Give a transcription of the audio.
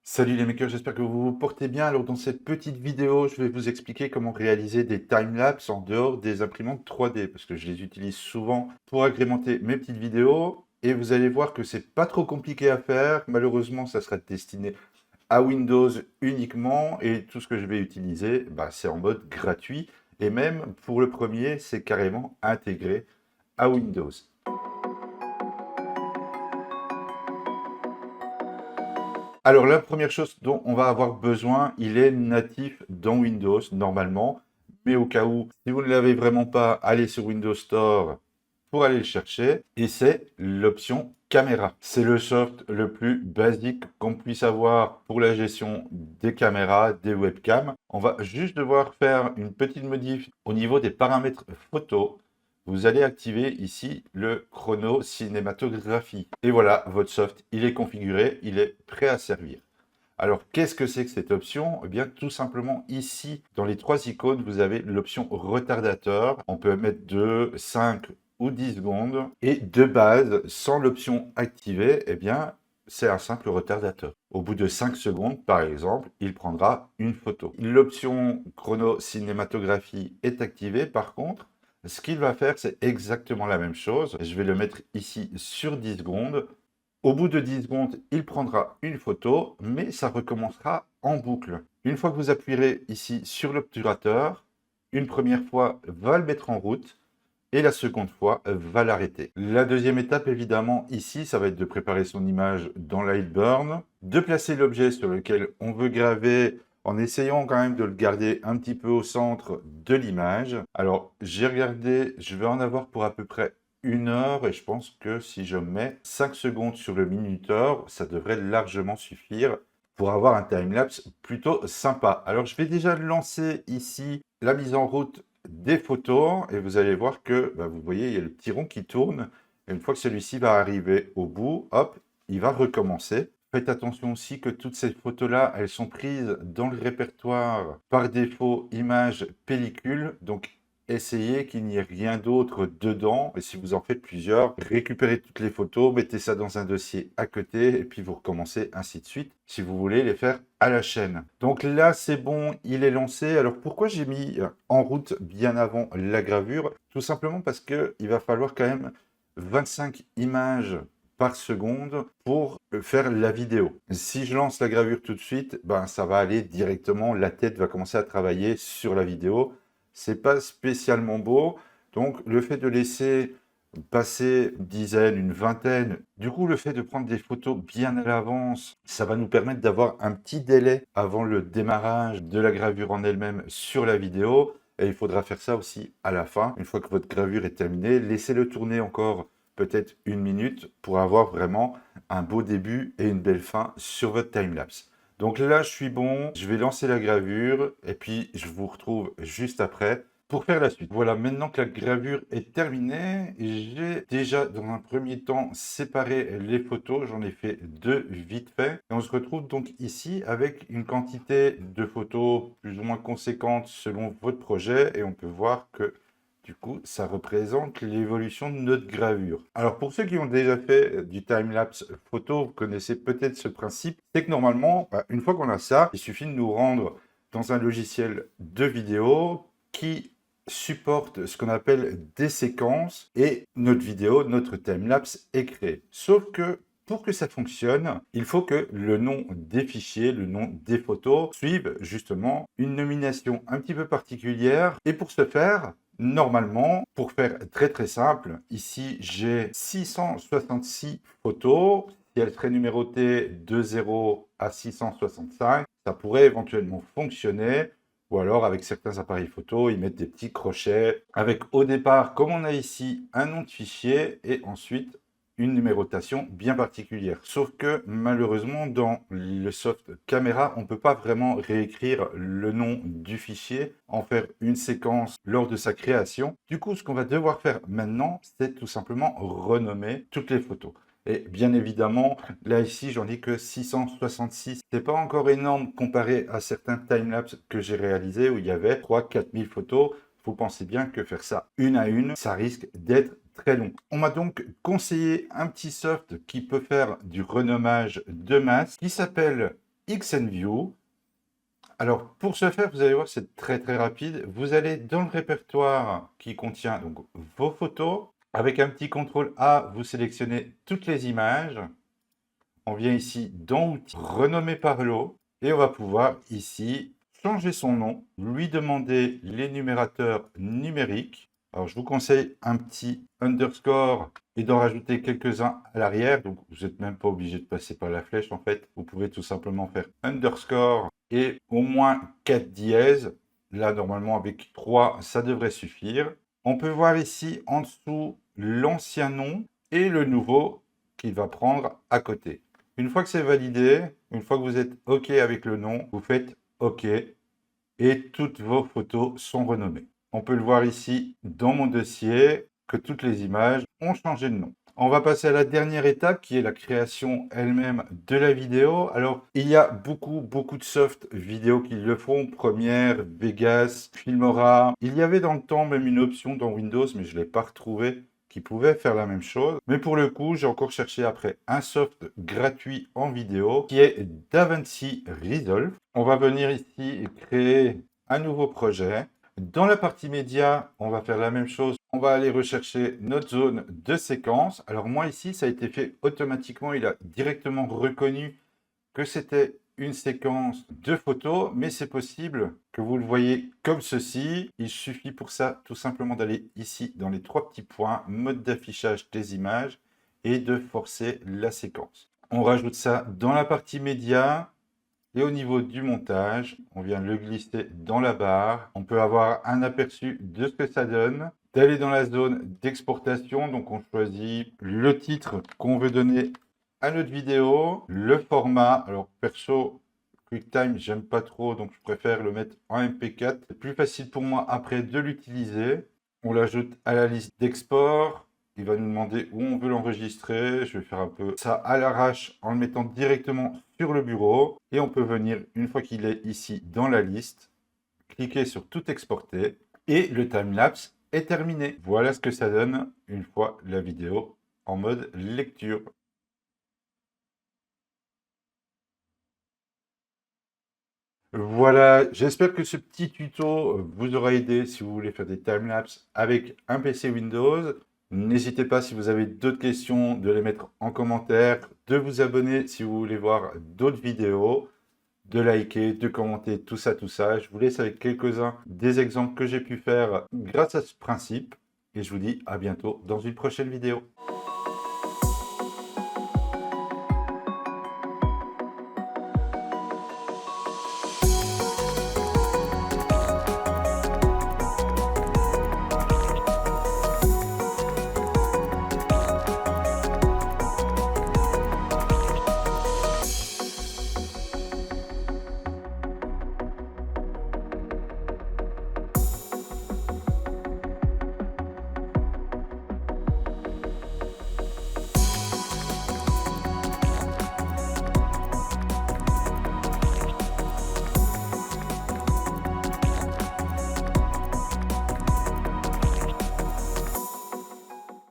Salut les makers, j'espère que vous vous portez bien. Alors dans cette petite vidéo, je vais vous expliquer comment réaliser des timelapses en dehors des imprimantes 3D parce que je les utilise souvent pour agrémenter mes petites vidéos et vous allez voir que c'est pas trop compliqué à faire. Malheureusement, ça sera destiné à Windows uniquement et tout ce que je vais utiliser, c'est en mode gratuit et même pour le premier, c'est carrément intégré à Windows. Alors, la première chose dont on va avoir besoin, il est natif dans Windows normalement, mais au cas où, si vous ne l'avez vraiment pas, allez sur Windows Store pour aller le chercher, et c'est l'option caméra. C'est le soft le plus basique qu'on puisse avoir pour la gestion des caméras, des webcams. On va juste devoir faire une petite modif au niveau des paramètres photo. Vous allez activer ici le chrono cinématographie. Et voilà, votre soft, il est configuré, il est prêt à servir. Alors, qu'est-ce que c'est que cette option? Eh bien, tout simplement, ici, dans les trois icônes, vous avez l'option retardateur. On peut mettre 2, 5 ou 10 secondes. Et de base, sans l'option activée, eh bien, c'est un simple retardateur. Au bout de 5 secondes, par exemple, il prendra une photo. L'option chrono cinématographie est activée, par contre. Ce qu'il va faire, c'est exactement la même chose. Je vais le mettre ici sur 10 secondes. Au bout de 10 secondes, il prendra une photo, mais ça recommencera en boucle. Une fois que vous appuierez ici sur l'obturateur, une première fois va le mettre en route et la seconde fois va l'arrêter. La deuxième étape, évidemment, ici, ça va être de préparer son image dans Lightburn, de placer l'objet sur lequel on veut graver en essayant quand même de le garder un petit peu au centre de l'image. Alors, j'ai regardé, je vais en avoir pour à peu près 1 heure et je pense que si je mets 5 secondes sur le minuteur, ça devrait largement suffire pour avoir un timelapse plutôt sympa. Alors, je vais déjà lancer ici la mise en route des photos et vous allez voir que, vous voyez, il y a le petit rond qui tourne. Et une fois que celui-ci va arriver au bout, hop, il va recommencer. Faites attention aussi que toutes ces photos-là, elles sont prises dans le répertoire par défaut images pellicule. Donc, essayez qu'il n'y ait rien d'autre dedans. Et si vous en faites plusieurs, récupérez toutes les photos, mettez ça dans un dossier à côté et puis vous recommencez ainsi de suite si vous voulez les faire à la chaîne. Donc là, c'est bon, il est lancé. Alors pourquoi j'ai mis en route bien avant la gravure? Tout simplement parce qu'il va falloir quand même 25 images par seconde pour faire la vidéo. Si je lance la gravure tout de suite, ça va aller directement, la tête va commencer à travailler sur la vidéo. C'est pas spécialement beau, donc le fait de laisser passer une dizaine, une vingtaine, du coup le fait de prendre des photos bien à l'avance, ça va nous permettre d'avoir un petit délai avant le démarrage de la gravure en elle-même sur la vidéo. Et il faudra faire ça aussi à la fin. Une fois que votre gravure est terminée, laissez-le tourner encore peut-être 1 minute pour avoir vraiment un beau début et une belle fin sur votre timelapse. Donc là, je suis bon, je vais lancer la gravure et puis je vous retrouve juste après pour faire la suite. Voilà, maintenant que la gravure est terminée, j'ai déjà dans un premier temps séparé les photos, j'en ai fait 2 vite fait. Et on se retrouve donc ici avec une quantité de photos plus ou moins conséquente selon votre projet et on peut voir que du coup, ça représente l'évolution de notre gravure. Alors, pour ceux qui ont déjà fait du time-lapse photo, vous connaissez peut-être ce principe. C'est que normalement, une fois qu'on a ça, il suffit de nous rendre dans un logiciel de vidéo qui supporte ce qu'on appelle des séquences et notre vidéo, notre time-lapse est créé. Sauf que pour que ça fonctionne, il faut que le nom des fichiers, le nom des photos suive justement une nomination un petit peu particulière. Et pour ce faire, normalement, pour faire très très simple, ici j'ai 666 photos. Si elles seraient numérotées de 0 à 665, ça pourrait éventuellement fonctionner. Ou alors avec certains appareils photo, ils mettent des petits crochets avec au départ, comme on a ici, un nom de fichier et ensuite une numérotation bien particulière. Sauf que malheureusement, dans le soft caméra, on ne peut pas vraiment réécrire le nom du fichier, en faire une séquence lors de sa création. Du coup, ce qu'on va devoir faire maintenant, c'est tout simplement renommer toutes les photos. Et bien évidemment, là ici, j'en ai que 666. C'est pas encore énorme comparé à certains timelapses que j'ai réalisés où il y avait 3-4 000 photos. Vous pensez bien que faire ça une à une, ça risque d'être très long. On m'a donc conseillé un petit soft qui peut faire du renommage de masse qui s'appelle XNView. Alors, pour ce faire, vous allez voir, c'est très très rapide. Vous allez dans le répertoire qui contient donc vos photos. Avec un petit CTRL A, vous sélectionnez toutes les images. On vient ici dans Outils, renommer par lot, et on va pouvoir ici changer son nom, lui demander les numérateurs numériques. Alors, je vous conseille un petit underscore et d'en rajouter quelques-uns à l'arrière. Donc, vous n'êtes même pas obligé de passer par la flèche, en fait. Vous pouvez tout simplement faire underscore et au moins 4 dièses. Là, normalement, avec 3, ça devrait suffire. On peut voir ici en dessous l'ancien nom et le nouveau qu'il va prendre à côté. Une fois que c'est validé, une fois que vous êtes OK avec le nom, vous faites OK et toutes vos photos sont renommées. On peut le voir ici dans mon dossier que toutes les images ont changé de nom. On va passer à la dernière étape qui est la création elle-même de la vidéo. Alors, il y a beaucoup de soft vidéo qui le font. Premiere, Vegas, Filmora. Il y avait dans le temps même une option dans Windows, mais je ne l'ai pas retrouvée, qui pouvait faire la même chose. Mais pour le coup, j'ai encore cherché après un soft gratuit en vidéo qui est DaVinci Resolve. On va venir ici et créer un nouveau projet. Dans la partie média, on va faire la même chose. On va aller rechercher notre zone de séquence. Alors moi ici, ça a été fait automatiquement. Il a directement reconnu que c'était une séquence de photos, mais c'est possible que vous le voyez comme ceci. Il suffit pour ça tout simplement d'aller ici dans les 3 petits points, mode d'affichage des images et de forcer la séquence. On rajoute ça dans la partie média. Et au niveau du montage, on vient le glisser dans la barre. On peut avoir un aperçu de ce que ça donne. D'aller dans la zone d'exportation, donc on choisit le titre qu'on veut donner à notre vidéo, le format. Alors perso, QuickTime, j'aime pas trop, donc je préfère le mettre en MP4. C'est plus facile pour moi après de l'utiliser. On l'ajoute à la liste d'export. Il va nous demander où on veut l'enregistrer. Je vais faire un peu ça à l'arrache en le mettant directement sur le bureau. Et on peut venir, une fois qu'il est ici dans la liste, cliquer sur tout exporter. Et le timelapse est terminé. Voilà ce que ça donne une fois la vidéo en mode lecture. Voilà, j'espère que ce petit tuto vous aura aidé si vous voulez faire des timelapses avec un PC Windows. N'hésitez pas, si vous avez d'autres questions, de les mettre en commentaire, de vous abonner si vous voulez voir d'autres vidéos, de liker, de commenter, tout ça, tout ça. Je vous laisse avec quelques-uns des exemples que j'ai pu faire grâce à ce principe. Et je vous dis à bientôt dans une prochaine vidéo.